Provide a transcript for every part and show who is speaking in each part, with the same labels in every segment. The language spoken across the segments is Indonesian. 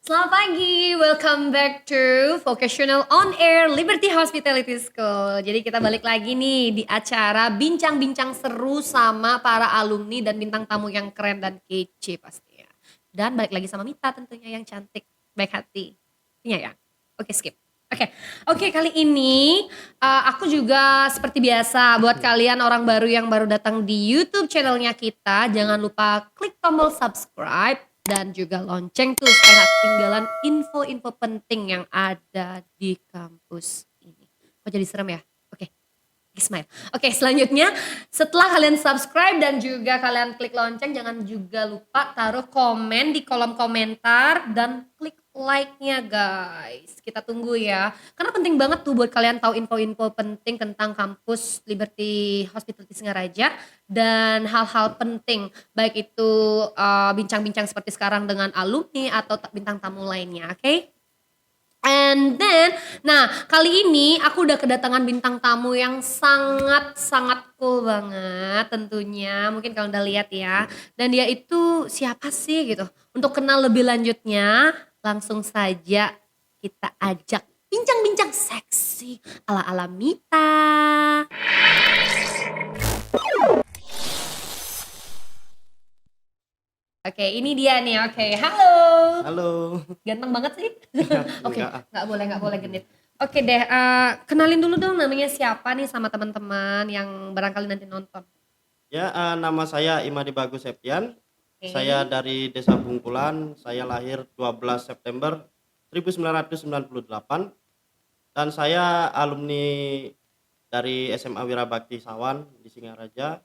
Speaker 1: Selamat pagi, welcome back to Vocational On Air Liberty Hospitality School. Jadi kita balik lagi nih di acara bincang-bincang seru sama para alumni dan bintang tamu yang keren dan kece pastinya. Dan balik lagi sama Mita tentunya yang cantik, baik hati. Iya ya? Oke skip. Oke, kali ini aku juga seperti biasa buat kalian orang baru yang baru datang di YouTube channelnya kita, jangan lupa klik tombol subscribe dan juga lonceng tuh supaya gak ketinggalan info-info penting yang ada di kampus ini. Kok jadi serem ya? Oke, smile. Oke, selanjutnya setelah kalian subscribe dan juga kalian klik lonceng, jangan juga lupa taruh komen di kolom komentar dan klik like-nya guys. Kita tunggu ya. Karena penting banget tuh buat kalian tahu info-info penting tentang kampus Liberty Hospitality Singaraja dan hal-hal penting baik itu bincang-bincang seperti sekarang dengan alumni atau bintang tamu lainnya, oke? And then, nah kali ini aku udah kedatangan bintang tamu yang sangat-sangat cool banget tentunya. Mungkin kalian udah lihat ya. Dan dia itu siapa sih gitu. Untuk kenal lebih lanjutnya, langsung saja kita ajak bincang-bincang seksi ala-ala Mita. Oke, ini dia nih. Oke, halo.
Speaker 2: Halo.
Speaker 1: Ganteng banget sih. Oke,
Speaker 2: Enggak.
Speaker 1: nggak boleh genit. Oke deh, kenalin dulu dong namanya siapa nih sama teman-teman yang barangkali nanti nonton.
Speaker 2: Ya, nama saya Imadi Bagus Septian.
Speaker 1: Oke.
Speaker 2: Saya dari Desa Bungkulan. Saya lahir 12 September 1998 dan saya alumni dari SMA Wirabakti Sawan di Singaraja.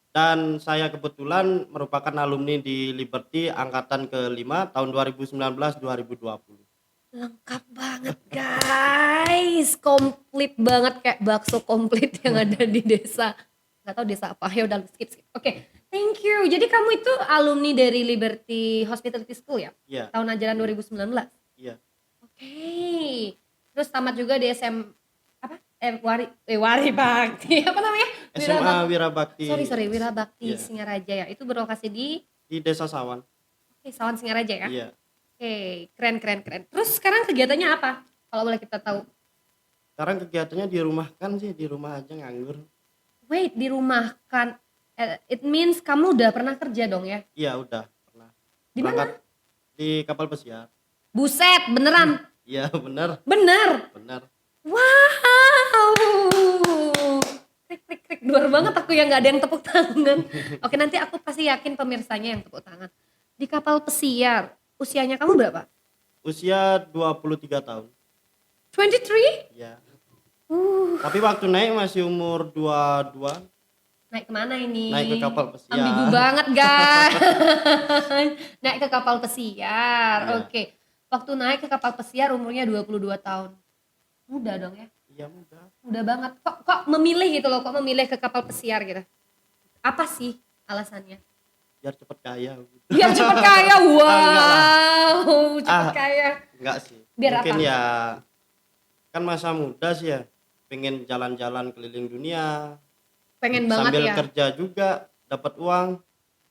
Speaker 2: Dan saya kebetulan merupakan alumni di Liberty angkatan ke-5 tahun 2019-2020.
Speaker 1: Lengkap banget guys, komplit banget kayak bakso komplit yang ada di desa. Gak tahu desa apa, ya udah skip. Oke, thank you. Jadi kamu itu alumni dari Liberty Hospitality School ya?
Speaker 2: Iya.
Speaker 1: Tahun ajaran 2019?
Speaker 2: Iya.
Speaker 1: Oke. Terus tamat juga di apa? Wari Bakti. Apa namanya?
Speaker 2: SMA Wirabakti.
Speaker 1: Sorry, Wirabakti
Speaker 2: Iya.
Speaker 1: Singaraja ya. Itu berlokasi di
Speaker 2: Desa Sawan.
Speaker 1: Sawan Singaraja ya.
Speaker 2: Iya.
Speaker 1: Oke, keren. Terus sekarang kegiatannya apa? Kalau boleh kita tahu.
Speaker 2: Sekarang kegiatannya di rumah kan sih, di rumah aja nganggur.
Speaker 1: Wait, di rumah kan? It means kamu udah pernah kerja dong ya?
Speaker 2: Iya, udah pernah.
Speaker 1: Di mana?
Speaker 2: Berangkat di kapal pesiar.
Speaker 1: Buset, beneran?
Speaker 2: Iya, benar.
Speaker 1: Bener? Wow. Krik. Luar banget aku yang gak ada yang tepuk tangan. Oke, nanti aku pasti yakin pemirsanya yang tepuk tangan. Di kapal pesiar, usianya kamu berapa?
Speaker 2: Usia 23 tahun.
Speaker 1: 23?
Speaker 2: Iya. Tapi waktu naik masih umur 22.
Speaker 1: Naik kemana ini?
Speaker 2: Naik ke kapal pesiar.
Speaker 1: Ambigu banget guys. Naik ke kapal pesiar.
Speaker 2: Iya.
Speaker 1: Oke. Waktu naik ke kapal pesiar umurnya 22 tahun. Muda dong ya?
Speaker 2: Iya, muda.
Speaker 1: Muda banget. Kok memilih gitu loh, kok memilih ke kapal pesiar gitu? Apa sih alasannya?
Speaker 2: Biar cepet kaya.
Speaker 1: Biar cepet kaya.
Speaker 2: Enggak
Speaker 1: Wow, cepet kaya.
Speaker 2: Enggak sih.
Speaker 1: Biar
Speaker 2: Mungkin
Speaker 1: apa?
Speaker 2: ya kan masa muda sih ya. Pengen jalan-jalan keliling dunia.
Speaker 1: Pengen
Speaker 2: Sambil
Speaker 1: banget ya.
Speaker 2: kerja juga dapat uang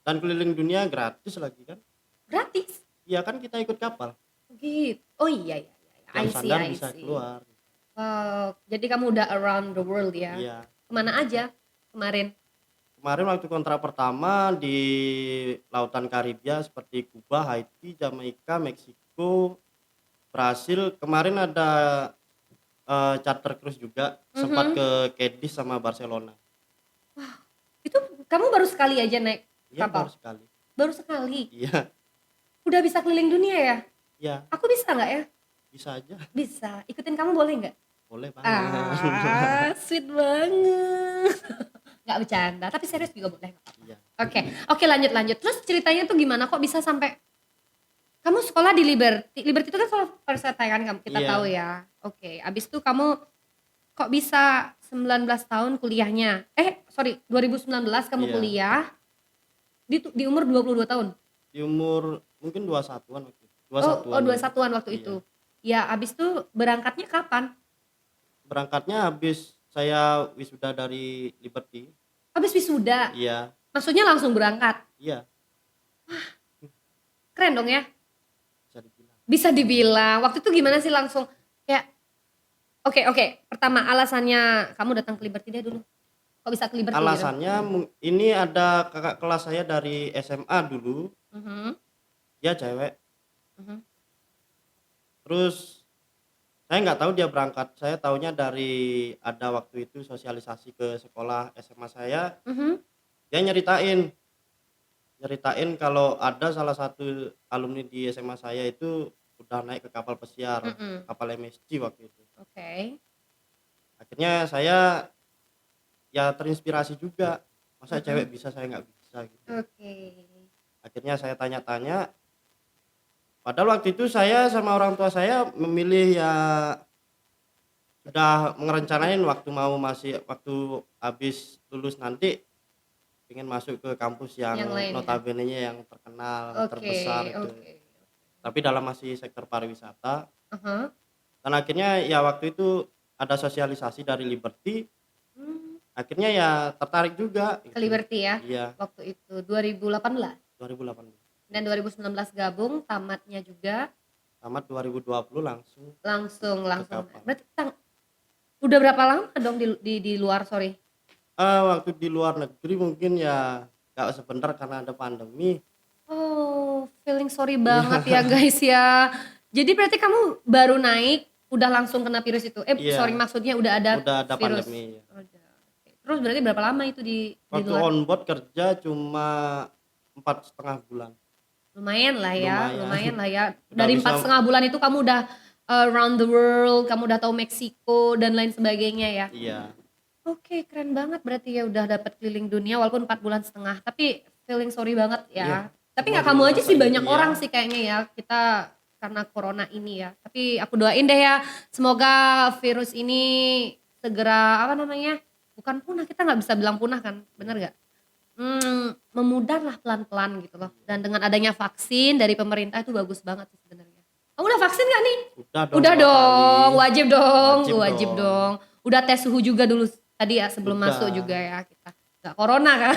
Speaker 2: dan keliling dunia gratis lagi kan.
Speaker 1: Gratis.
Speaker 2: Iya kan kita ikut kapal.
Speaker 1: Gitu. Oh iya.
Speaker 2: Jam
Speaker 1: I
Speaker 2: sandar
Speaker 1: see.
Speaker 2: bisa keluar.
Speaker 1: Wow, jadi kamu udah around the world ya?
Speaker 2: Iya.
Speaker 1: Kemana aja kemarin?
Speaker 2: Kemarin waktu kontrak pertama di lautan Karibia seperti Kuba, Haiti, Jamaika, Meksiko, Brasil. Kemarin ada charter cruise juga, sempat ke Cadiz sama Barcelona.
Speaker 1: Itu kamu baru sekali aja naik
Speaker 2: Iya,
Speaker 1: kapal?
Speaker 2: baru sekali.
Speaker 1: Baru sekali?
Speaker 2: Iya.
Speaker 1: Udah bisa keliling dunia ya?
Speaker 2: Iya,
Speaker 1: Aku bisa nggak ya?
Speaker 2: bisa aja.
Speaker 1: Bisa. Ikutin kamu boleh nggak?
Speaker 2: Boleh banget.
Speaker 1: Sweet banget. Nggak bercanda, tapi serius juga boleh.
Speaker 2: Iya.
Speaker 1: Oke, lanjut. Terus ceritanya tuh gimana kok bisa sampai kamu sekolah di Liberty? Liberty itu kan sekolah pariwisata kan kita
Speaker 2: Iya.
Speaker 1: tahu ya. Oke, abis itu kamu kok bisa 19 tahun kuliahnya? 2019 kamu
Speaker 2: Iya.
Speaker 1: kuliah di umur 22 tahun?
Speaker 2: Di umur mungkin 21-an waktu itu.
Speaker 1: 21-an waktu
Speaker 2: Iya.
Speaker 1: itu. Ya, abis itu berangkatnya kapan?
Speaker 2: Berangkatnya habis saya wisuda dari Liberty.
Speaker 1: Abis wisuda?
Speaker 2: Iya.
Speaker 1: Maksudnya langsung berangkat?
Speaker 2: Iya.
Speaker 1: Keren dong ya?
Speaker 2: Bisa dibilang.
Speaker 1: Bisa dibilang. Waktu itu gimana sih langsung kayak oke. Pertama alasannya kamu datang ke Liberty deh dulu. Kok bisa ke Liberty gitu?
Speaker 2: Alasannya ini ada kakak kelas saya dari SMA dulu,
Speaker 1: Mhm,
Speaker 2: dia cewek.
Speaker 1: mhm,
Speaker 2: Terus saya nggak tahu dia berangkat, saya taunya dari ada waktu itu sosialisasi ke sekolah SMA saya,
Speaker 1: mhm,
Speaker 2: dia nyeritain nyeritain kalau ada salah satu alumni di SMA saya itu udah naik ke kapal pesiar,
Speaker 1: mhm.
Speaker 2: kapal MSC waktu itu.
Speaker 1: Oke.
Speaker 2: Akhirnya saya ya terinspirasi juga, masa
Speaker 1: Mhm.
Speaker 2: cewek bisa saya nggak bisa gitu.
Speaker 1: Oke.
Speaker 2: Akhirnya saya tanya-tanya, padahal waktu itu saya sama orang tua saya memilih ya sudah merencanain waktu habis lulus nanti pengen masuk ke kampus
Speaker 1: Yang
Speaker 2: yang
Speaker 1: lain ya?
Speaker 2: notabene-nya yang terkenal,
Speaker 1: Oke
Speaker 2: terbesar itu.
Speaker 1: oke.
Speaker 2: Tapi dalam masih sektor pariwisata.
Speaker 1: Ah.
Speaker 2: Dan akhirnya ya waktu itu ada sosialisasi dari Liberty,
Speaker 1: Mmm,
Speaker 2: akhirnya ya tertarik juga
Speaker 1: ke
Speaker 2: gitu.
Speaker 1: Liberty ya
Speaker 2: Iya,
Speaker 1: waktu itu 2018
Speaker 2: 2018.
Speaker 1: dan 2019 gabung, tamatnya juga
Speaker 2: Tamat 2020 langsung
Speaker 1: langsung
Speaker 2: ke
Speaker 1: langsung.
Speaker 2: kapal.
Speaker 1: Berarti udah berapa lama dong di luar, sorry?
Speaker 2: Waktu di luar negeri mungkin ya nggak sebentar karena ada pandemi.
Speaker 1: Oh, feeling sorry
Speaker 2: Iya,
Speaker 1: banget ya guys ya. Jadi berarti kamu baru naik, udah langsung kena virus itu? Sorry
Speaker 2: iya,
Speaker 1: maksudnya udah ada
Speaker 2: udah ada
Speaker 1: virus?
Speaker 2: pandemi ya.
Speaker 1: Udah, oke. Terus berarti berapa lama itu di
Speaker 2: Waktu
Speaker 1: luar?
Speaker 2: on board kerja cuma 4,5 bulan. Lumayan,
Speaker 1: Lumayan lah ya.
Speaker 2: udah
Speaker 1: Dari
Speaker 2: bisa
Speaker 1: 4,5 bulan itu kamu udah around the world, kamu udah tahu Meksiko dan lain sebagainya ya.
Speaker 2: iya,
Speaker 1: Oke, keren banget berarti ya udah dapet keliling dunia walaupun 4 bulan setengah. Tapi feeling sorry banget
Speaker 2: iya,
Speaker 1: ya. Tapi
Speaker 2: semua
Speaker 1: nggak kamu
Speaker 2: belum
Speaker 1: aja sih,
Speaker 2: ngerasain
Speaker 1: banyak
Speaker 2: iya,
Speaker 1: orang sih kayaknya ya. Kita karena corona ini ya. Tapi aku doain deh ya, semoga virus ini segera apa namanya? Bukan punah, kita nggak bisa bilang punah kan, bener
Speaker 2: iya,
Speaker 1: nggak? Memudar lah pelan-pelan gitu loh. Dan dengan adanya vaksin dari pemerintah itu bagus banget sih sebenarnya. Kamu udah vaksin nggak nih?
Speaker 2: udah dong
Speaker 1: Udah
Speaker 2: 2 kali,
Speaker 1: dong, wajib dong,
Speaker 2: wajib
Speaker 1: wajib
Speaker 2: dong,
Speaker 1: dong. Udah tes suhu juga dulu tadi ya sebelum masuk juga
Speaker 2: udah,
Speaker 1: ya kita. Nggak corona kan?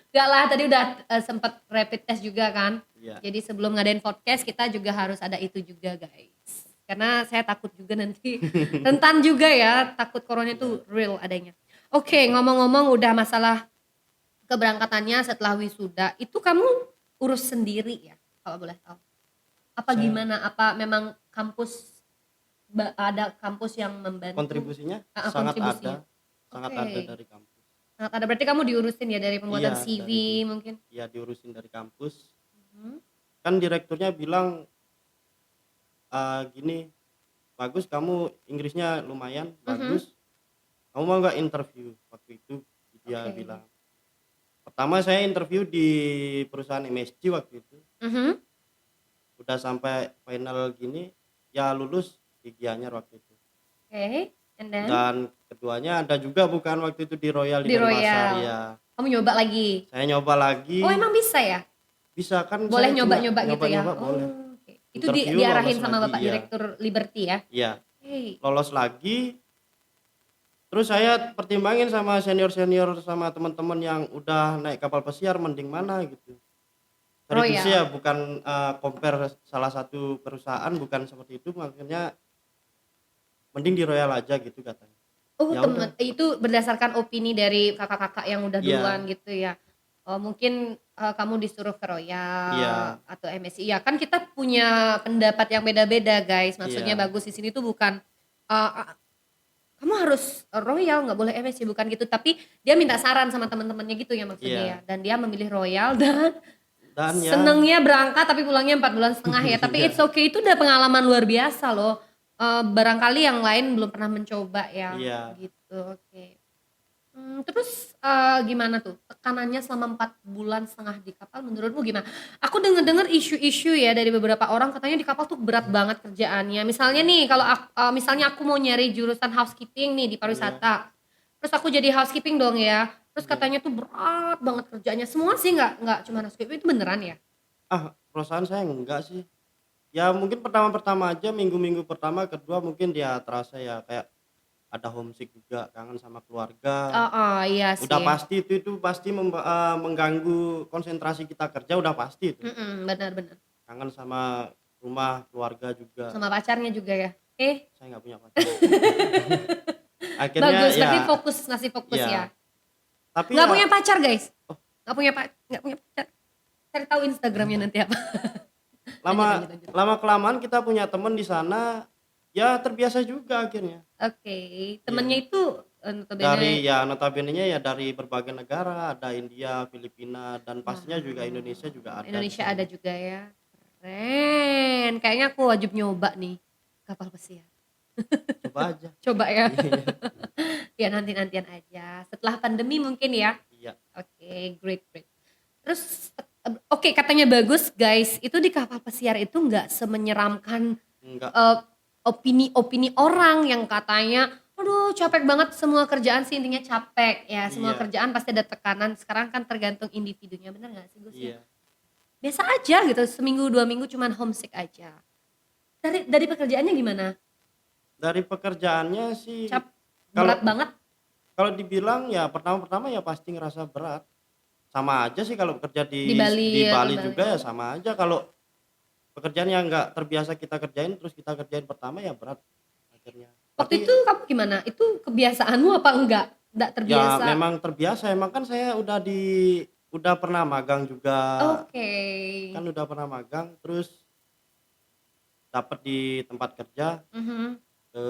Speaker 1: Nggak lah, tadi udah sempet rapid test juga kan.
Speaker 2: iya,
Speaker 1: Jadi sebelum ngadain podcast kita juga harus ada itu juga guys. Karena saya takut juga nanti rentan juga ya, takut corona
Speaker 2: iya,
Speaker 1: itu real adanya. Oke, ngomong-ngomong udah masalah keberangkatannya setelah wisuda, itu kamu urus sendiri ya kalau boleh tahu? Apa
Speaker 2: saya
Speaker 1: gimana? Apa memang kampus ada kampus yang membantu
Speaker 2: kontribusinya
Speaker 1: kontribusinya?
Speaker 2: sangat ada
Speaker 1: Oke.
Speaker 2: dari kampus.
Speaker 1: Sangat ada, berarti kamu diurusin ya dari pembuatan
Speaker 2: Iya,
Speaker 1: CV mungkin?
Speaker 2: iya diurusin dari kampus.
Speaker 1: Mhm,
Speaker 2: Kan direkturnya bilang, gini, "Bagus kamu Inggrisnya lumayan,
Speaker 1: mhm,
Speaker 2: bagus. Kamu mau nggak interview?" Waktu itu dia
Speaker 1: oke.
Speaker 2: bilang. Pertama saya interview di perusahaan MSC waktu itu,
Speaker 1: Mhm,
Speaker 2: udah sampai final gini, ya lulus di Gianyar waktu itu.
Speaker 1: oke, and then
Speaker 2: Dan keduanya ada juga bukan waktu itu di Royal di
Speaker 1: di
Speaker 2: Denpasar,
Speaker 1: Royal,
Speaker 2: ya.
Speaker 1: kamu nyoba lagi?
Speaker 2: Saya nyoba
Speaker 1: Oh
Speaker 2: lagi,
Speaker 1: emang bisa ya?
Speaker 2: bisa kan
Speaker 1: Boleh
Speaker 2: saya cuma
Speaker 1: nyoba-nyoba gitu ya?
Speaker 2: nyoba-nyoba boleh.
Speaker 1: Oh, oke. Itu
Speaker 2: Interview
Speaker 1: diarahin
Speaker 2: lolos
Speaker 1: sama
Speaker 2: lagi,
Speaker 1: Bapak
Speaker 2: iya,
Speaker 1: Direktur Liberty ya?
Speaker 2: iya.
Speaker 1: Oke.
Speaker 2: Lolos lagi, terus saya pertimbangin sama senior-senior sama teman-teman yang udah naik kapal pesiar mending mana gitu. Prediksi ya
Speaker 1: Royal.
Speaker 2: bukan, compare salah satu perusahaan bukan seperti itu, makanya mending di Royal aja gitu katanya.
Speaker 1: Oh
Speaker 2: Ya
Speaker 1: temen
Speaker 2: udah,
Speaker 1: itu berdasarkan opini dari kakak-kakak yang udah duluan
Speaker 2: iya,
Speaker 1: gitu ya? Oh mungkin, kamu disuruh ke Royal
Speaker 2: iya,
Speaker 1: atau MSI, ya kan kita punya pendapat yang beda-beda guys, maksudnya
Speaker 2: iya,
Speaker 1: bagus di sini tuh bukan, eee, kamu harus Royal nggak boleh MSI, bukan gitu, tapi dia minta saran sama teman-temannya gitu ya maksudnya ya,
Speaker 2: iya.
Speaker 1: dan dia memilih Royal dan
Speaker 2: Dan ya
Speaker 1: senengnya berangkat tapi pulangnya 4 bulan setengah ya, tapi it's
Speaker 2: iya,
Speaker 1: okay, itu udah pengalaman luar biasa loh, barangkali yang lain belum pernah mencoba ya,
Speaker 2: iya.
Speaker 1: gitu, oke. Terus, gimana tuh tekanannya selama 4 bulan setengah di kapal menurutmu gimana? Aku denger-denger isu-isu ya dari beberapa orang katanya di kapal tuh berat banget kerjaannya. Misalnya nih kalau misalnya aku mau nyari jurusan housekeeping nih di
Speaker 2: Iya,
Speaker 1: pariwisata, terus aku jadi housekeeping dong ya, terus
Speaker 2: iya.
Speaker 1: katanya tuh berat banget kerjanya. Semua sih nggak cuma housekeeping, itu beneran ya?
Speaker 2: Perusahaan saya enggak sih. Ya mungkin pertama-pertama aja, minggu-minggu pertama, kedua mungkin dia terasa ya kayak ada homesick juga, kangen sama keluarga.
Speaker 1: Heeh, iya
Speaker 2: Udah
Speaker 1: sih.
Speaker 2: pasti itu pasti mengganggu konsentrasi kita kerja udah pasti itu.
Speaker 1: Bener bener.
Speaker 2: Kangen sama rumah, keluarga juga.
Speaker 1: Sama pacarnya juga ya?
Speaker 2: Saya nggak punya pacar. Akhirnya
Speaker 1: Bagus,
Speaker 2: ya,
Speaker 1: berarti ngasih fokus
Speaker 2: iya.
Speaker 1: ya.
Speaker 2: Tapi
Speaker 1: Nggak
Speaker 2: ya
Speaker 1: punya pacar guys?
Speaker 2: oh,
Speaker 1: Nggak punya pacar. Cari tahu Instagramnya nanti apa.
Speaker 2: lama
Speaker 1: Lanjut.
Speaker 2: lama kelamaan kita punya teman di sana, ya terbiasa juga akhirnya.
Speaker 1: Oke, temennya
Speaker 2: Iya.
Speaker 1: itu notabene.
Speaker 2: Notabene-nya ya dari berbagai negara, ada India, Filipina, dan pastinya juga
Speaker 1: Wow,
Speaker 2: Indonesia juga ada di
Speaker 1: Indonesia
Speaker 2: sana.
Speaker 1: ada juga ya. Keren. Kayaknya aku wajib nyoba nih kapal pesiar.
Speaker 2: Coba aja.
Speaker 1: Coba ya.
Speaker 2: Iya.
Speaker 1: Ya nanti-nantian aja. Setelah pandemi mungkin ya.
Speaker 2: Iya.
Speaker 1: Oke, great. Terus oke, katanya bagus guys. Itu di kapal pesiar itu nggak semenyeramkan
Speaker 2: Enggak.
Speaker 1: opini-opini orang yang katanya, aduh capek banget, semua kerjaan sih intinya capek ya. Semua
Speaker 2: Iya.
Speaker 1: kerjaan pasti ada tekanan. Sekarang kan tergantung individunya, bener nggak sih Gus ya?
Speaker 2: Iya.
Speaker 1: Biasa aja gitu, seminggu 2 minggu cuman homesick aja. Dari pekerjaannya gimana?
Speaker 2: Dari pekerjaannya sih
Speaker 1: Berat
Speaker 2: kalau
Speaker 1: banget?
Speaker 2: kalau dibilang ya pertama-pertama ya pasti ngerasa berat. Sama aja sih kalau kerja
Speaker 1: Di
Speaker 2: di
Speaker 1: Bali ya, di
Speaker 2: Bali
Speaker 1: Bali.
Speaker 2: juga ya sama aja, kalau pekerjaan yang nggak terbiasa kita kerjain terus kita kerjain pertama ya berat akhirnya.
Speaker 1: Waktu
Speaker 2: Tapi
Speaker 1: itu kamu gimana? Itu kebiasaanmu apa enggak? Enggak
Speaker 2: ya
Speaker 1: terbiasa?
Speaker 2: memang terbiasa, emang kan saya udah pernah magang juga.
Speaker 1: Oke.
Speaker 2: Kan udah pernah magang terus dapat di tempat kerja,
Speaker 1: Mhm.
Speaker 2: ke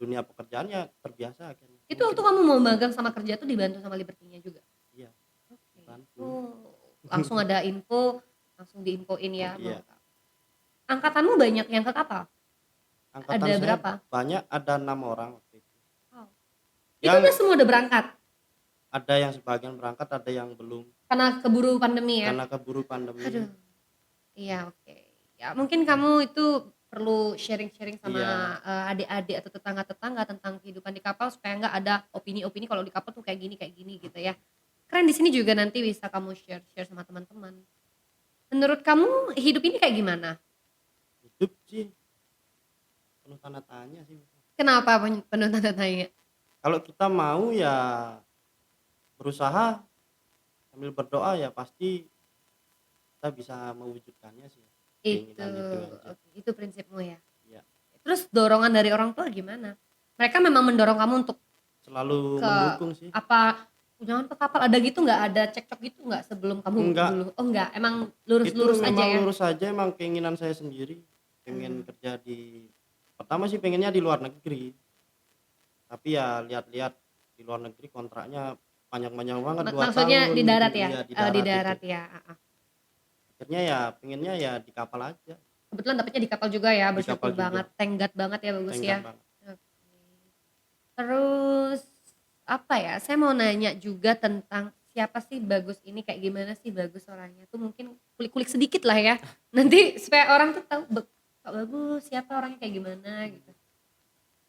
Speaker 2: dunia pekerjaannya terbiasa akhirnya.
Speaker 1: Itu waktu kamu mau magang sama kerja tuh dibantu sama Liberty-nya juga?
Speaker 2: Iya,
Speaker 1: Oke.
Speaker 2: dibantu.
Speaker 1: Oh, langsung ada info, langsung diinfoin ya.
Speaker 2: Iya.
Speaker 1: Angkatanmu banyak yang ke kapal?
Speaker 2: Angkatan
Speaker 1: Ada
Speaker 2: saya
Speaker 1: berapa?
Speaker 2: banyak, ada 6 orang waktu itu.
Speaker 1: Wow. Itu
Speaker 2: Yang
Speaker 1: udah semua udah berangkat?
Speaker 2: ada yang sebagian berangkat, ada yang belum
Speaker 1: Karena keburu pandemi ya?
Speaker 2: karena keburu pandemi.
Speaker 1: Aduh. Iya, oke. Ya mungkin kamu itu perlu sharing-sharing sama
Speaker 2: Iya.
Speaker 1: adik-adik atau tetangga-tetangga tentang kehidupan di kapal supaya nggak ada opini-opini kalau di kapal tuh kayak gini gitu ya. Keren, di sini juga nanti bisa kamu share sama teman-teman. Menurut kamu hidup ini kayak gimana?
Speaker 2: Hidup sih penuh tanda tanya sih.
Speaker 1: Kenapa penuh tanda tanya?
Speaker 2: Kalau kita mau ya berusaha sambil berdoa ya pasti kita bisa mewujudkannya sih.
Speaker 1: Itu,
Speaker 2: Keinginan itu aja.
Speaker 1: oke, itu prinsipmu ya.
Speaker 2: Iya.
Speaker 1: Terus dorongan dari orang tua gimana? Mereka memang mendorong kamu untuk
Speaker 2: Selalu
Speaker 1: ke
Speaker 2: mendukung sih.
Speaker 1: apa? Jangan ke kapal, ada gitu nggak? Ada cekcok gitu nggak sebelum kamu
Speaker 2: Enggak.
Speaker 1: dulu? Oh enggak, emang
Speaker 2: Itu
Speaker 1: lurus-lurus aja
Speaker 2: memang
Speaker 1: ya?
Speaker 2: lurus aja, emang keinginan saya sendiri. Pengen kerja pertama sih pengennya di luar negeri. Tapi ya lihat-lihat di luar negeri kontraknya panjang-panjang banget, 2
Speaker 1: Maksudnya
Speaker 2: tahun.
Speaker 1: di darat ya?
Speaker 2: Iya, di
Speaker 1: Di
Speaker 2: darat
Speaker 1: darat
Speaker 2: itu.
Speaker 1: ya.
Speaker 2: Akhirnya ya pengennya ya di kapal aja,
Speaker 1: Kebetulan dapetnya di kapal juga ya,
Speaker 2: di kapal
Speaker 1: bersyukur
Speaker 2: juga.
Speaker 1: banget, thank God banget ya, bagus ya.
Speaker 2: Tenggat banget.
Speaker 1: Oke. Terus apa ya? Saya mau nanya juga tentang siapa sih Bagus ini, kayak gimana sih Bagus orangnya tuh, mungkin kulik-kulik sedikit lah ya. Nanti supaya orang tuh tahu Kak Bagus siapa orangnya kayak gimana gitu.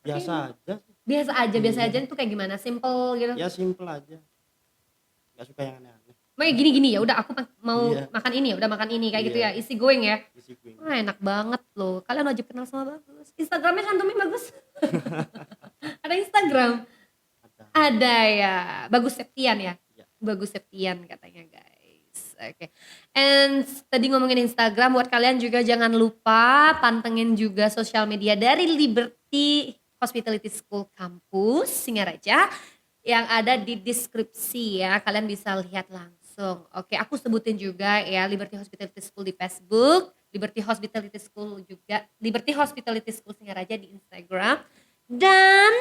Speaker 2: Biasa aja sih.
Speaker 1: Biasa aja
Speaker 2: Iya.
Speaker 1: itu kayak gimana? Simple gitu.
Speaker 2: Ya simple aja. Gak suka yang aneh-aneh.
Speaker 1: Mau gini-gini ya udah, aku mau
Speaker 2: Iya.
Speaker 1: makan ini ya udah, makan ini kayak gitu
Speaker 2: Iya.
Speaker 1: ya, easy going ya.
Speaker 2: Isi gue.
Speaker 1: Wah, enak banget loh. Kalian wajib kenal sama Bagus. Instagramnya cantumin Bagus. Ada Instagram?
Speaker 2: Ada.
Speaker 1: Ada ya. Bagus Septian ya?
Speaker 2: Iya.
Speaker 1: Bagus Septian katanya guys. Oke. And tadi ngomongin Instagram, buat kalian juga jangan lupa pantengin juga sosial media dari Liberty Hospitality School Kampus Singaraja yang ada di deskripsi ya. Kalian bisa lihat langsung. Oke, aku sebutin juga ya, Liberty Hospitality School di Facebook, Liberty Hospitality School juga, Liberty Hospitality School Singaraja di Instagram, dan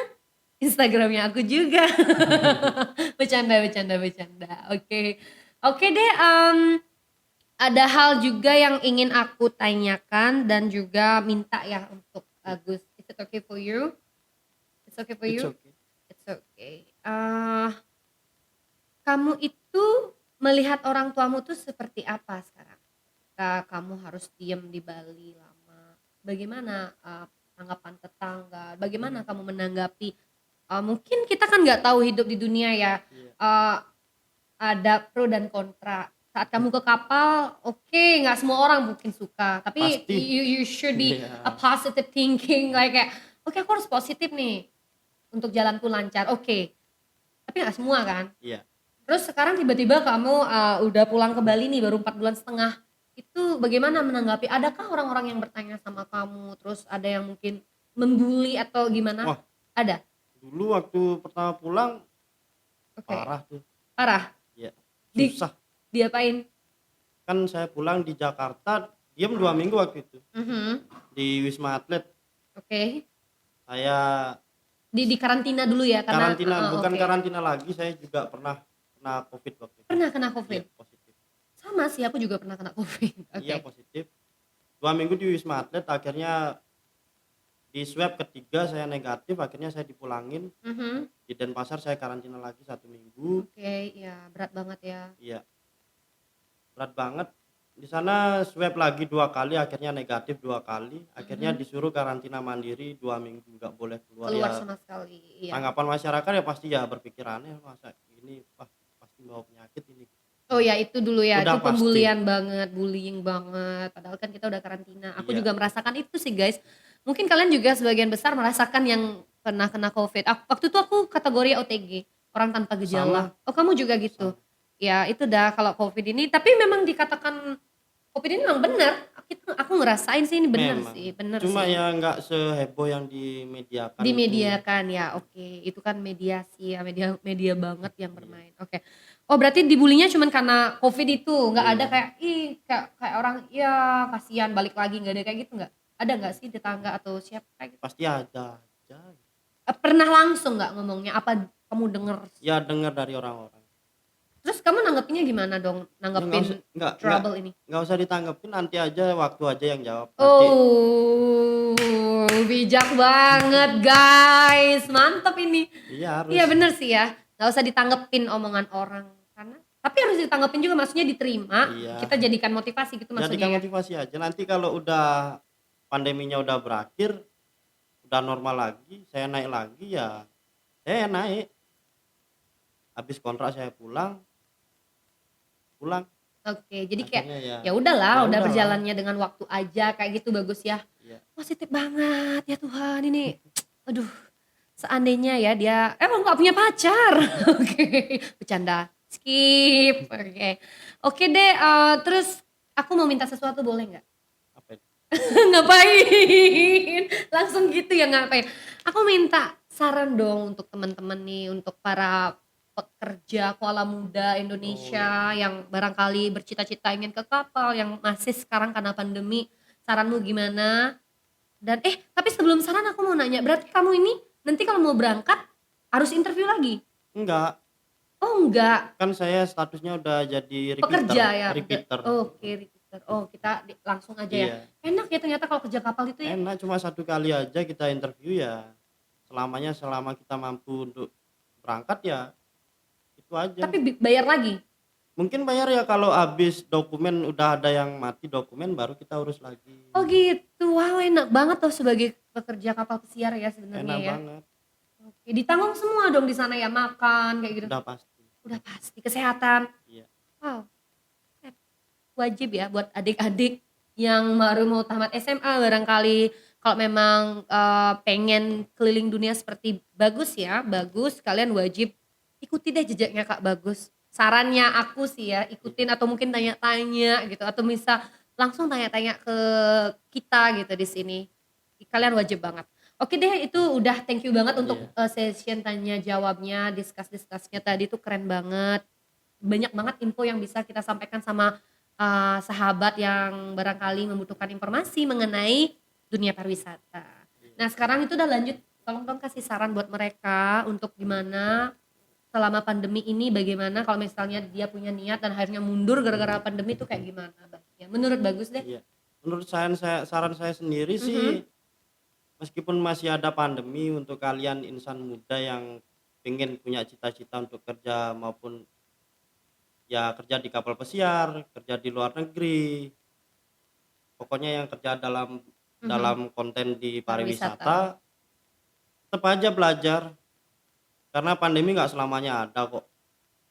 Speaker 1: Instagramnya aku juga. Bercanda. Oke deh, ada hal juga yang ingin aku tanyakan dan juga minta ya untuk Agus. Is it okay for you? It's okay for
Speaker 2: It's
Speaker 1: you?
Speaker 2: okay.
Speaker 1: It's okay. Kamu itu melihat orang tuamu tuh seperti apa sekarang? Kamu harus diem di Bali lama. Bagaimana tanggapan tetangga? Bagaimana kamu menanggapi? Mungkin kita kan nggak tahu hidup di dunia ya.
Speaker 2: Iya.
Speaker 1: Ada pro dan kontra. Saat kamu ke kapal, oke, nggak semua orang mungkin suka. Tapi
Speaker 2: Pasti.
Speaker 1: you should be
Speaker 2: Iya.
Speaker 1: a positive thinking, kayak oke, aku harus positif nih untuk jalanku lancar. Oke. Tapi nggak semua kan.
Speaker 2: Iya.
Speaker 1: Terus sekarang tiba-tiba kamu udah pulang ke Bali nih baru 4 bulan setengah. Itu bagaimana menanggapi? Adakah orang-orang yang bertanya sama kamu, terus ada yang mungkin membuli atau gimana?
Speaker 2: Wah,
Speaker 1: Ada?
Speaker 2: dulu waktu pertama pulang
Speaker 1: Oke.
Speaker 2: parah tuh.
Speaker 1: Parah?
Speaker 2: Ya,
Speaker 1: Di
Speaker 2: susah.
Speaker 1: diapain?
Speaker 2: Kan saya pulang di Jakarta, diam 2 minggu waktu itu
Speaker 1: Mhm.
Speaker 2: di Wisma Atlet.
Speaker 1: Oke.
Speaker 2: Saya
Speaker 1: Di karantina dulu ya karena
Speaker 2: karantina, bukan
Speaker 1: oke.
Speaker 2: karantina lagi, saya juga pernah kena COVID waktu itu.
Speaker 1: Pernah kena
Speaker 2: Iya,
Speaker 1: Covid?
Speaker 2: positif.
Speaker 1: Sama sih aku juga pernah kena Covid.
Speaker 2: Iya,
Speaker 1: Oke.
Speaker 2: positif. 2 minggu di Wisma Atlet, akhirnya di swab ketiga saya negatif, akhirnya saya dipulangin.
Speaker 1: Mhm.
Speaker 2: Di Denpasar saya karantina lagi 1 minggu.
Speaker 1: Oke, ya berat banget ya.
Speaker 2: Iya, berat banget. Di sana swab lagi 2 kali, akhirnya negatif 2 kali. Akhirnya
Speaker 1: Mhm.
Speaker 2: disuruh karantina mandiri 2 minggu, nggak boleh keluar
Speaker 1: Keluar
Speaker 2: ya.
Speaker 1: sama sekali, iya.
Speaker 2: Tanggapan masyarakat ya pasti ya berpikir aneh, masa ini wah pasti bawa penyakit ini.
Speaker 1: Oh ya itu dulu ya,
Speaker 2: Udah
Speaker 1: itu
Speaker 2: pasti.
Speaker 1: pembulian banget, bullying banget, padahal kan kita udah karantina. Aku
Speaker 2: Iya,
Speaker 1: juga merasakan itu sih guys. Mungkin kalian juga sebagian besar merasakan yang pernah kena Covid. Waktu itu aku kategori OTG, orang tanpa gejala.
Speaker 2: sama
Speaker 1: Oh kamu juga gitu?
Speaker 2: sama.
Speaker 1: Ya itu dah kalau Covid ini, tapi memang dikatakan Covid ini memang benar. Aku ngerasain sih ini
Speaker 2: Memang.
Speaker 1: bener
Speaker 2: Cuma
Speaker 1: sih.
Speaker 2: ya nggak seheboh yang dimediakan itu.
Speaker 1: Dimediakan ya, oke. Itu kan mediasi ya, media media banget yang
Speaker 2: Iya.
Speaker 1: bermain. Oke. Oh, berarti dibulinya cuman karena Covid itu, nggak ada
Speaker 2: Iya,
Speaker 1: kayak ih kayak kayak orang ya kasihan balik lagi, nggak ada kayak gitu nggak? Ada nggak sih tetangga atau siapa kayak gitu?
Speaker 2: pasti ada aja.
Speaker 1: Pernah langsung nggak ngomongnya? Apa kamu denger?
Speaker 2: Ya dengar dari orang-orang.
Speaker 1: Terus kamu nanggepinnya gimana dong?
Speaker 2: Ya nggak usah,
Speaker 1: Nanggepin
Speaker 2: nggak
Speaker 1: trouble ini?
Speaker 2: nggak usah ditanggepin, nanti aja waktu aja yang jawab. Nanti
Speaker 1: Oh, bijak banget guys, mantep ini.
Speaker 2: iya
Speaker 1: Iya
Speaker 2: harus.
Speaker 1: bener sih ya, nggak usah ditanggepin omongan orang karena tapi harus ditanggepin juga maksudnya diterima,
Speaker 2: Iya,
Speaker 1: kita jadikan motivasi gitu maksudnya
Speaker 2: jadikan
Speaker 1: ya?
Speaker 2: motivasi aja. Nanti kalau udah pandeminya udah berakhir, udah normal lagi, saya naik lagi ya, saya naik. Habis kontrak saya pulang, pulang.
Speaker 1: Oke, jadi kayak
Speaker 2: Akhirnya ya,
Speaker 1: ya udahlah,
Speaker 2: ya
Speaker 1: udah
Speaker 2: udahlah.
Speaker 1: berjalannya dengan waktu aja kayak gitu bagus ya.
Speaker 2: Iya.
Speaker 1: Positif banget ya Tuhan ini. Aduh, seandainya ya dia emang nggak punya pacar. Oke, bercanda. Skip. Oke. Oke deh, terus aku mau minta sesuatu boleh nggak?
Speaker 2: Apa itu?
Speaker 1: Ngapain? Langsung gitu ya ngapain? Aku minta saran dong untuk teman-teman nih, untuk para pekerja koala muda
Speaker 2: Oh ya.
Speaker 1: Indonesia yang barangkali bercita-cita ingin ke kapal yang masih sekarang karena pandemi. Saranmu gimana? Dan tapi sebelum saran aku mau nanya, berarti kamu ini nanti kalau mau berangkat harus interview lagi?
Speaker 2: Enggak,
Speaker 1: Oh enggak,
Speaker 2: kan saya statusnya udah jadi repeater,
Speaker 1: pekerja ya?
Speaker 2: repeater.
Speaker 1: Oke, repeater. Oh kita langsung aja ya.
Speaker 2: Iya,
Speaker 1: Enak ya ternyata kalau kerja kapal itu ya.
Speaker 2: enak cuma 1 kali aja kita interview ya. Selama kita mampu untuk berangkat ya itu aja.
Speaker 1: Tapi bayar lagi?
Speaker 2: Mungkin bayar ya kalau habis dokumen udah ada yang mati dokumen baru kita urus lagi.
Speaker 1: Oh gitu, wow enak banget tuh sebagai pekerja kapal pesiar ya sebenarnya
Speaker 2: Enak
Speaker 1: ya.
Speaker 2: banget,
Speaker 1: Oke, ditanggung semua dong di sana ya, makan kayak gitu.
Speaker 2: udah pasti.
Speaker 1: Udah pasti kesehatan.
Speaker 2: Iya.
Speaker 1: Wow, wajib ya buat adik-adik yang baru mau tamat SMA barangkali kalau memang pengen keliling dunia seperti Bagus ya, Bagus kalian wajib ikuti deh jejaknya Kak Bagus. Sarannya aku sih ya, ikutin atau mungkin tanya-tanya gitu atau bisa langsung tanya-tanya ke kita gitu di sini. Kalian wajib banget. Oke deh, itu udah thank you banget untuk
Speaker 2: Iya.
Speaker 1: session tanya jawabnya, discuss-discussnya tadi tuh keren banget. Banyak banget info yang bisa kita sampaikan sama sahabat yang barangkali membutuhkan informasi mengenai dunia pariwisata.
Speaker 2: Iya.
Speaker 1: Nah sekarang itu udah lanjut, tolong dong kasih saran buat mereka untuk gimana selama pandemi ini bagaimana kalau misalnya dia punya niat dan akhirnya mundur gara-gara pandemi itu kayak gimana baiknya? Menurut Bagus deh.
Speaker 2: Iya. Menurut saran saya sendiri
Speaker 1: Mhm,
Speaker 2: sih, meskipun masih ada pandemi, untuk kalian insan muda yang pengen punya cita-cita untuk kerja maupun ya kerja di kapal pesiar, kerja di luar negeri, pokoknya yang kerja dalam
Speaker 1: mhm,
Speaker 2: dalam konten di
Speaker 1: pariwisata.
Speaker 2: pariwisata, tetap aja belajar karena pandemi nggak selamanya ada kok.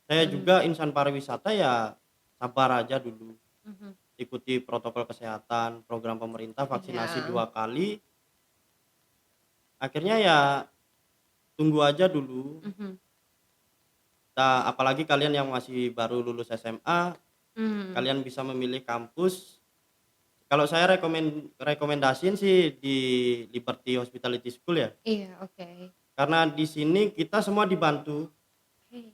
Speaker 2: Saya
Speaker 1: Mhm,
Speaker 2: juga insan pariwisata ya sabar aja dulu,
Speaker 1: mhm.
Speaker 2: ikuti protokol kesehatan, program pemerintah vaksinasi
Speaker 1: Iya,
Speaker 2: 2 kali, akhirnya ya tunggu aja dulu.
Speaker 1: mhm,
Speaker 2: Apalagi kalian yang masih baru lulus SMA,
Speaker 1: mhm,
Speaker 2: kalian bisa memilih kampus Kalau saya rekomendasiin sih di Liberty Hospitality School ya.
Speaker 1: Iya, oke.
Speaker 2: Karena di sini kita semua dibantu,
Speaker 1: Oke.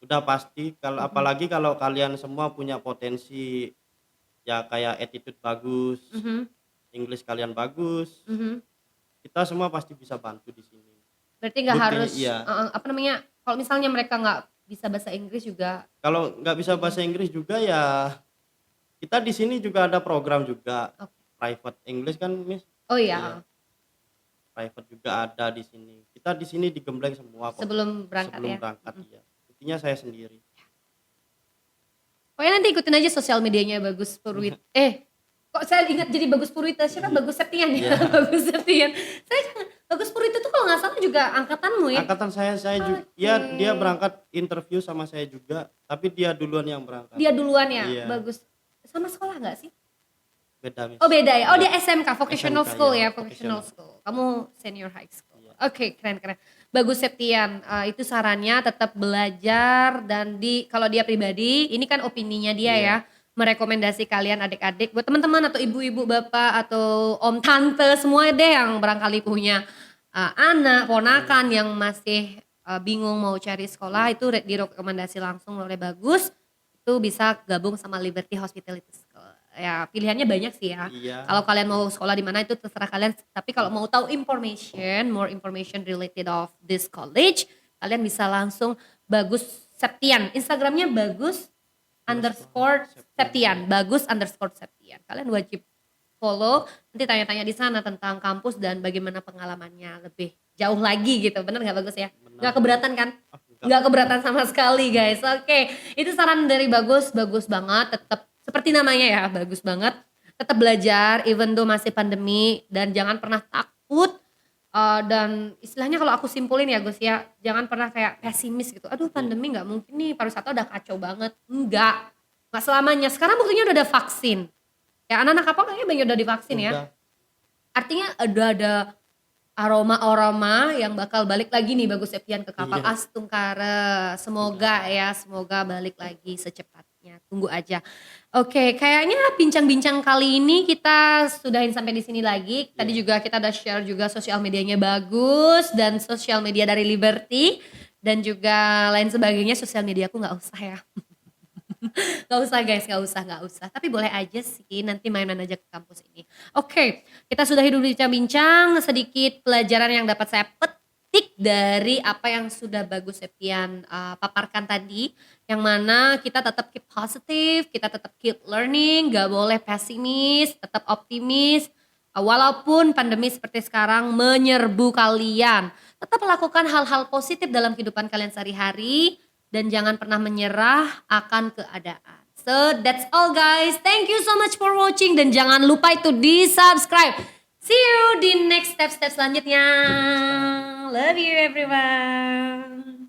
Speaker 2: udah pasti. Kalau
Speaker 1: Mhm,
Speaker 2: apalagi kalau kalian semua punya potensi ya kayak attitude bagus,
Speaker 1: mhm,
Speaker 2: English kalian bagus,
Speaker 1: mhm.
Speaker 2: kita semua pasti bisa bantu di sini.
Speaker 1: Berarti nggak
Speaker 2: Buktinya
Speaker 1: harus
Speaker 2: iya.
Speaker 1: apa namanya, kalau misalnya mereka nggak bisa bahasa Inggris juga
Speaker 2: Kalau nggak bisa
Speaker 1: ini
Speaker 2: bahasa Inggris juga ya kita di sini juga ada program juga
Speaker 1: oke.
Speaker 2: private English kan, Miss?
Speaker 1: Oh
Speaker 2: Iya,
Speaker 1: iya,
Speaker 2: private juga ada di sini. Kita di sini digembleng semua kok
Speaker 1: sebelum berangkat
Speaker 2: sebelum
Speaker 1: ya?
Speaker 2: berangkat
Speaker 1: Mhm.
Speaker 2: iya. Intinya saya sendiri.
Speaker 1: Pokoknya nanti ikutin aja sosial medianya Bagus Purwit kok saya ingat jadi Bagus Purwita, siapa? Bagus Septian ya?
Speaker 2: Iya.
Speaker 1: Bagus Septian. Saya Bagus Purwita tuh kalau nggak salah juga angkatanmu ya?
Speaker 2: Angkatan saya juga
Speaker 1: Oke.
Speaker 2: dia berangkat interview sama saya juga, tapi dia duluan yang berangkat.
Speaker 1: Dia duluan ya?
Speaker 2: Iya,
Speaker 1: Bagus. Sama sekolah nggak sih?
Speaker 2: beda, Miss.
Speaker 1: Oh beda ya? Oh
Speaker 2: Iya,
Speaker 1: dia SMK, Vocational
Speaker 2: SMK
Speaker 1: School
Speaker 2: ya,
Speaker 1: ya? Vocational
Speaker 2: vocational.
Speaker 1: School. Kamu senior high school.
Speaker 2: Iya.
Speaker 1: Oke, keren-keren. Bagus Septian, itu sarannya tetap belajar dan kalau dia pribadi, ini kan opininya dia
Speaker 2: Iya.
Speaker 1: ya, merekomendasi kalian adik-adik, buat teman-teman atau ibu-ibu, bapak atau om tante semua deh yang barangkali punya anak, ponakan yang masih bingung mau cari sekolah itu direkomendasi langsung oleh Bagus, itu bisa gabung sama Liberty Hospitality School. Ya pilihannya banyak sih ya.
Speaker 2: Iya.
Speaker 1: Kalau kalian mau sekolah di mana itu terserah kalian. Tapi kalau mau tahu more information related of this college, kalian bisa langsung Bagus Septian. Instagramnya Bagus_Septian. Bagus_Septian. Kalian wajib follow. Nanti tanya-tanya di sana tentang kampus dan bagaimana pengalamannya lebih jauh lagi gitu. Bener nggak Bagus ya?
Speaker 2: Benar.
Speaker 1: Nggak keberatan kan?
Speaker 2: Enggak.
Speaker 1: Nggak keberatan sama sekali guys. Oke, itu saran dari Bagus, bagus banget. Tetap seperti namanya ya, bagus banget. Tetap belajar, even though masih pandemi dan jangan pernah takut. Dan istilahnya kalau aku simpulin ya Gus ya, jangan pernah kayak pesimis gitu. Aduh pandemi nggak mungkin nih, pariwisata udah kacau banget. Nggak selamanya. Sekarang buktinya udah ada vaksin. Ya anak-anak kapal kayaknya banyak udah divaksin ya.
Speaker 2: Udah.
Speaker 1: Artinya udah ada aroma-aroma yang bakal balik lagi nih Bagus Septian ke kapal
Speaker 2: Iya.
Speaker 1: Astungkara. Semoga ya, semoga balik lagi secepatnya. Tunggu aja. Oke, kayaknya bincang-bincang kali ini kita sudahin sampai di sini lagi. Tadi juga kita udah share juga sosial medianya Bagus dan sosial media dari Liberty dan juga lain sebagainya. Sosial media aku nggak usah ya. Gak usah guys, gak usah. Tapi boleh aja sih nanti main-main aja ke kampus ini. Oke, kita sudah hidup bincang-bincang sedikit pelajaran yang dapat saya petik dari apa yang sudah Bagus Septian paparkan tadi. Yang mana kita tetap keep positif, kita tetap keep learning, gak boleh pesimis, tetap optimis. Walaupun pandemi seperti sekarang menyerbu kalian, tetap lakukan hal-hal positif dalam kehidupan kalian sehari-hari dan jangan pernah menyerah akan keadaan. So that's all guys. Thank you so much for watching dan jangan lupa itu di-subscribe. See you di next step-step selanjutnya. Love you everyone.